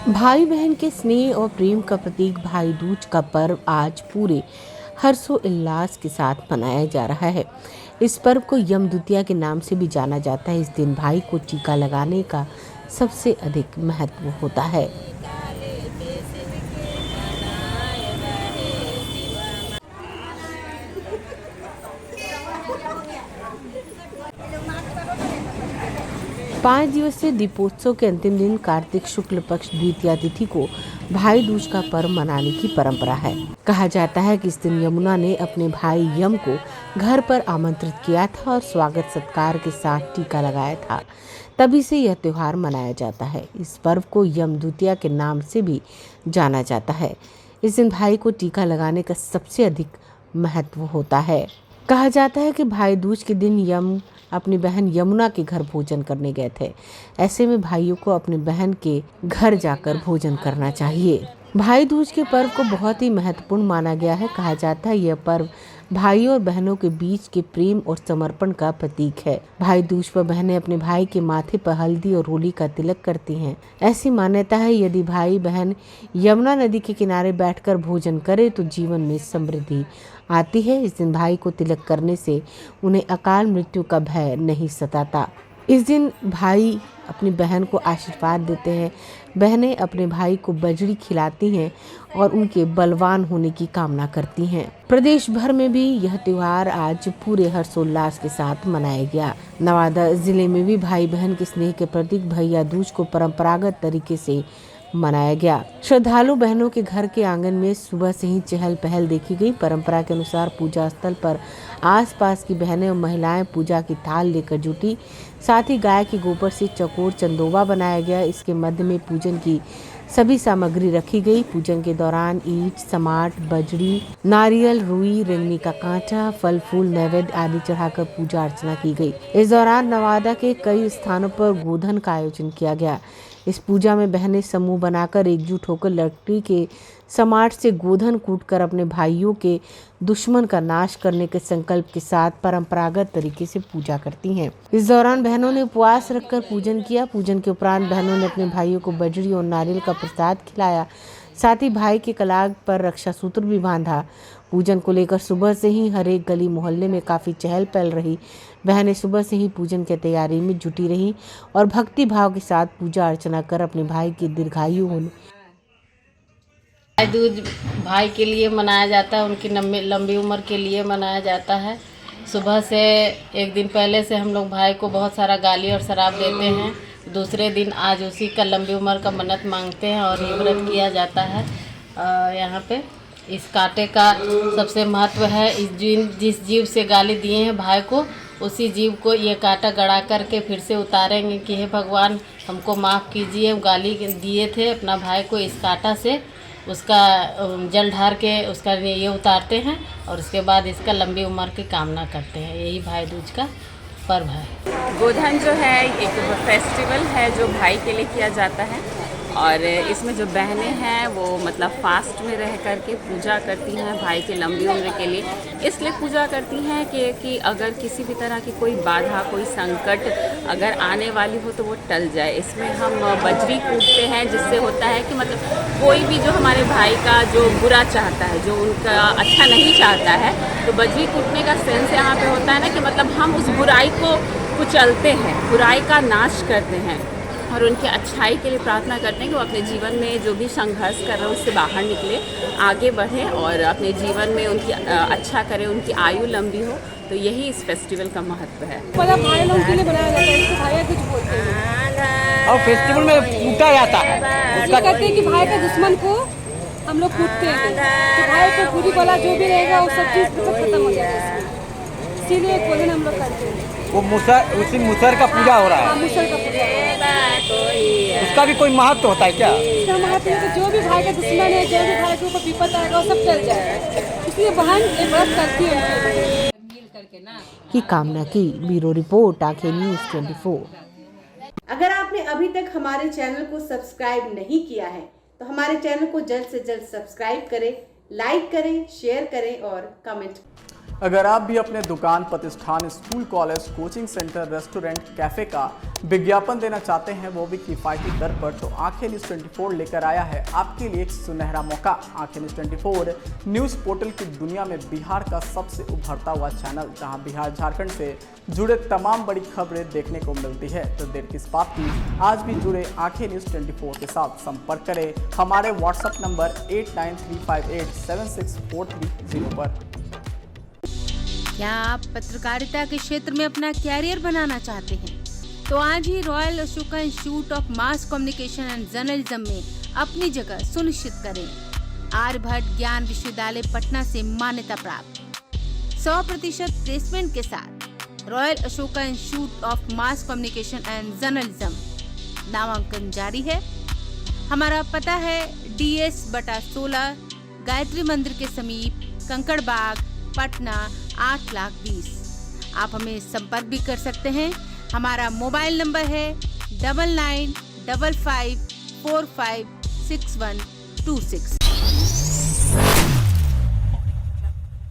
भाई बहन के स्नेह और प्रेम का प्रतीक भाई दूज का पर्व आज पूरे हर्षोल्लास के साथ मनाया जा रहा है। इस पर्व को यम द्वितीया के नाम से भी जाना जाता है। इस दिन भाई को टीका लगाने का सबसे अधिक महत्व होता है। 5 दिवसीय दीपोत्सव के अंतिम दिन कार्तिक शुक्ल पक्ष द्वितीया तिथि को भाई दूज का पर्व मनाने की परंपरा है। कहा जाता है कि इस दिन यमुना ने अपने भाई यम को घर पर आमंत्रित किया था और स्वागत सत्कार के साथ टीका लगाया था। तभी से यह त्योहार मनाया जाता है। इस पर्व को यम द्वितीया के नाम से भी जाना जाता है। इस दिन भाई को टीका लगाने का सबसे अधिक महत्व होता है। कहा जाता है कि भाई दूज के दिन यम अपनी बहन यमुना के घर भोजन करने गए थे। ऐसे में भाइयों को अपनी बहन के घर जाकर भोजन करना चाहिए। भाई दूज के पर्व को बहुत ही महत्वपूर्ण माना गया है। कहा जाता है यह पर्व भाइयों और बहनों के बीच के प्रेम और समर्पण का प्रतीक है। भाई दूज पर बहनें अपने भाई के माथे पर हल्दी और रोली का तिलक करती हैं। ऐसी मान्यता है यदि भाई बहन यमुना नदी के किनारे बैठकर भोजन करे तो जीवन में समृद्धि आती है। इस दिन भाई को तिलक करने से उन्हें अकाल मृत्यु का भय नहीं सताता। इस दिन भाई अपनी बहन को आशीर्वाद देते हैं। बहनें अपने भाई को बजड़ी खिलाती हैं और उनके बलवान होने की कामना करती हैं। प्रदेश भर में भी यह त्योहार आज पूरे हर्षोल्लास के साथ मनाया गया। नवादा जिले में भी भाई बहन के स्नेह के प्रतीक भैया दूज को परंपरागत तरीके से मनाया गया। श्रद्धालु बहनों के घर के आंगन में सुबह से ही चहल पहल देखी गई। परंपरा के अनुसार पूजा स्थल पर आसपास की बहनें और महिलाएं पूजा की थाल लेकर जुटी। साथ ही गाय के गोबर से चकोर चंदोवा बनाया गया। इसके मध्य में पूजन की सभी सामग्री रखी गई। पूजन के दौरान ईंट, समाट, बजड़ी, नारियल, रुई, रेंगनी का कांटा, फल फूल, नैवेद्य आदि चढ़ाकर पूजा अर्चना की गई। इस दौरान नवादा के कई स्थानों पर गोधन का आयोजन किया गया। इस पूजा में बहनें समूह बनाकर एकजुट होकर लकड़ी के समाट से गोधन कूटकर अपने भाइयों के दुश्मन का नाश करने के संकल्प के साथ परंपरागत तरीके से पूजा करती हैं। इस दौरान बहनों ने उपवास रखकर पूजन किया। पूजन के उपरांत बहनों ने अपने भाइयों को बजड़ी और नारियल का प्रसाद खिलाया। साथ ही भाई के कलाग पर रक्षा सूत्र भी बांधा। पूजन को लेकर सुबह से ही हर एक गली मोहल्ले में काफी चहल पहल रही। बहनें सुबह से ही पूजन की तैयारी में जुटी रही और भक्ति भाव के साथ पूजा अर्चना कर अपने भाई की दीर्घायु होने। भाई दूज भाई के लिए मनाया जाता है, उनकी लंबी उम्र के लिए मनाया जाता है। सुबह से एक दिन पहले से हम लोग भाई को बहुत सारा गाली और शराब देते हैं। दूसरे दिन आज उसी का लंबी उम्र का मन्नत मांगते हैं और ये व्रत किया जाता है। यहाँ पे इस कांटे का सबसे महत्व है। जिस जीव से गाली दिए हैं भाई को, उसी जीव को ये कांटा गड़ा करके फिर से उतारेंगे कि हे भगवान हमको माफ़ कीजिए, गाली दिए थे अपना भाई को। इस कांटा से उसका जल ढार के उसका ये उतारते हैं और उसके बाद इसका लंबी उम्र की कामना करते हैं। यही भाई दूज का पर्व है। गोधन जो है एक फेस्टिवल है जो भाई के लिए किया जाता है और इसमें जो बहनें हैं वो मतलब फास्ट में रह करके पूजा करती हैं भाई के लंबी उम्र के लिए। इसलिए पूजा करती हैं कि अगर किसी भी तरह की कोई बाधा, कोई संकट अगर आने वाली हो तो वो टल जाए। इसमें हम बजरी कूटते हैं जिससे होता है कि मतलब कोई भी जो हमारे भाई का जो बुरा चाहता है, जो उनका अच्छा नहीं चाहता है, तो बजरी कूटने का सेंस यहाँ पे होता है ना कि मतलब हम उस बुराई को कुचलते हैं, बुराई का नाश करते हैं और उनकी अच्छाई के लिए प्रार्थना करते हैं कि वो अपने जीवन में जो भी संघर्ष कर रहे हैं उससे बाहर निकले, आगे बढ़ें और अपने जीवन में उनकी अच्छा करें, उनकी आयु लंबी हो। तो यही इस फेस्टिवल का महत्व है। भाई लोगों के लिए बनाया जाता है, इसको भाई दूज बोलते हैं और फेस्टिवल में कूटा जाता है। उसका कहते हैं कि भाई के दुश्मन को हम लोग कूटते हैं तो भाई को बुरी भला जो भी रहेगा वो सब चीज़ खत्म हो जाएगा इसमें। इसीलिए गोधन हम लोग करते हैं। वो उसी मुसर का पूजा हो रहा है। मुसर का पूजा उसका भी कोई महत्व होता है क्या? इसका महत्व है कि जो भी भाई का दुश्मन है, जो भी भाई के ऊपर विपद आएगा वो सब टल जाएगा। इसलिए बहन एक व्रत करती है की कामना की। ब्यूरो रिपोर्ट आंखें न्यूज़ 24। अगर आपने अभी तक हमारे चैनल को सब्सक्राइब नहीं किया है तो हमारे चैनल को जल्द से जल्द सब्सक्राइब करें, लाइक करें, शेयर करें और कमेंट। अगर आप भी अपने दुकान, प्रतिष्ठान, school, college, coaching centre, restaurant, cafe का विज्ञापन देना चाहते हैं, वो भी किफ़ायती दर पर, तो आंखें न्यूज़ 24 लेकर आया है आपके लिए एक सुनहरा मौका। आंखें न्यूज़ 24 न्यूज़ पोर्टल की दुनिया में बिहार का सबसे उभरता हुआ चैनल, जहां बिहार झारखंड से जुड़े तमाम बड़ी खबरें देखने को मिलती है। तो देर किस बात की, आज भी जुड़े आंखें न्यूज़ 24 के साथ। संपर्क करें हमारे व्हाट्सएप नंबर 8935876430 पर। क्या आप पत्रकारिता के क्षेत्र में अपना कैरियर बनाना चाहते हैं? तो आज ही Royal Ashoka Institute of Mass Communication and Journalism में अपनी जगह सुनिश्चित करें। आर्यभट्ट ज्ञान विश्वविद्यालय पटना से मान्यता प्राप्त 100% प्लेसमेंट के साथ royal Ashoka Institute of Mass Communication and journalism नामांकन जारी है। हमारा पता है DS/16 गायत्री मंदिर के समीप, कंकड़बाग, पटना 8,20,000। आप हमें संपर्क भी कर सकते हैं। हमारा मोबाइल नंबर है 9955456126।